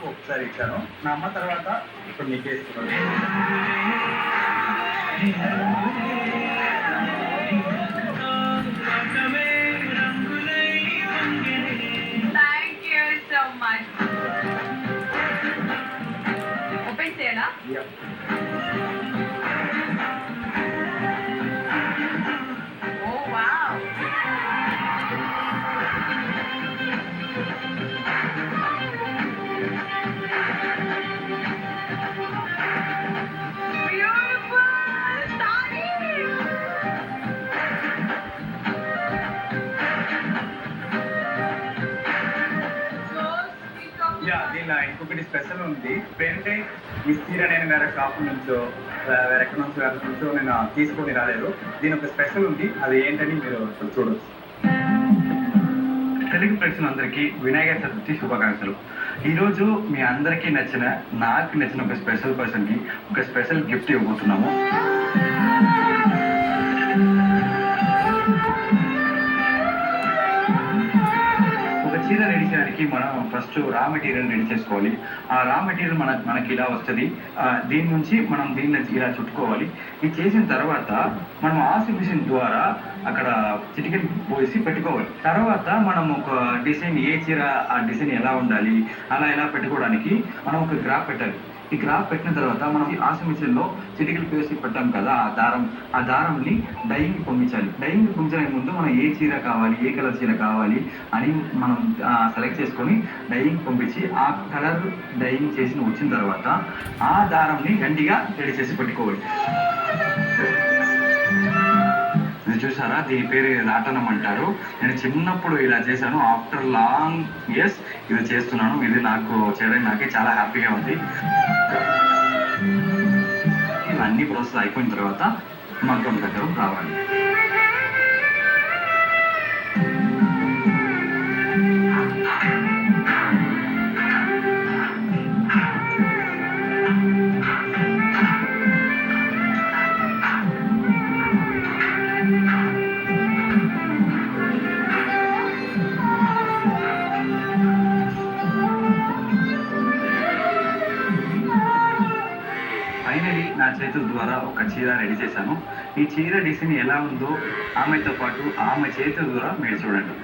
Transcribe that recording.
అమ్మకు ఒకసారి ఇచ్చాను. నా అమ్మ తర్వాత ఇప్పుడు నీకే ఇస్తున్నాను. Thank you so much. Open చేయనా? Yep. ఓ వావ్. Beautiful sorry. యా, దీనిలో ఇంకొకటి స్పెషల్ ఉంది. ఏంటంటే ఈ చీర నేను వేరే షాప్ నుంచో వేరే నుంచో నేను తీసుకొని రాలేదు. దీని ఒక స్పెషల్ ఉంది. అది ఏంటని మీరు చూడొచ్చు. తెలుగు ప్రేక్షకులందరికీ వినాయక చతుర్థి శుభాకాంక్షలు. ఈరోజు మీ అందరికీ నచ్చిన, నాకు నచ్చిన ఒక స్పెషల్ పర్సన్కి ఒక స్పెషల్ గిఫ్ట్ ఇవ్వబోతున్నాము. చీర రెడీ చేయడానికి మనం ఫస్ట్ రా మెటీరియల్ రెడీ చేసుకోవాలి. ఆ రా మెటీరియల్ మనకి ఇలా వస్తుంది. దీని నుంచి మనం దీన్ని ఇలా చుట్టుకోవాలి. ఇది చేసిన తర్వాత మనం ఆసి మిషన్ ద్వారా అక్కడ చిటికెన్ పోసి పెట్టుకోవాలి. తర్వాత మనం ఒక డిజైన్, ఏ చీర ఆ డిజైన్ ఎలా ఉండాలి అలా ఎలా పెట్టుకోవడానికి మనం ఒక గ్రాఫ్ పెట్టాలి. ఈ గ్రాఫ్ పెట్టిన తర్వాత మనం ఆసి మిషన్ లో చిటికలు పేసి పెట్టాం కదా, ఆ దారంని డైయింగ్ పంపించాలి. డైయింగ్ పంపించడానికి ముందు మనం ఏ చీర కావాలి, ఏ కలర్ చీర కావాలి అని మనం సెలెక్ట్ చేసుకొని డైయింగ్ పంపించి ఆ కలర్ డైయింగ్ చేసి వచ్చిన తర్వాత ఆ దారంని గండిగా రెడీ చేసి పెట్టుకోవాలి. ఇది చూసారా, దీని పేరు లాటనం అంటారు. నేను చిన్నప్పుడు ఇలా చేశాను. ఆఫ్టర్ లాంగ్ ఇయర్స్ ఇది చేస్తున్నాను. ఇది నాకు చేయడానికి నాకే చాలా హ్యాపీగా ఉంది. ఇవన్నీ ప్రాసెస్ అయిపోయిన తర్వాత మగ్గం దగ్గర రావాలి. ఫైనలీ నా చేతుల ద్వారా ఒక చీర రెడీ చేశాను. ఈ చీర డిజైన్ ఎలా ఉందో ఆమెతో పాటు ఆమె చేతుల ద్వారా మీరు చూడండి.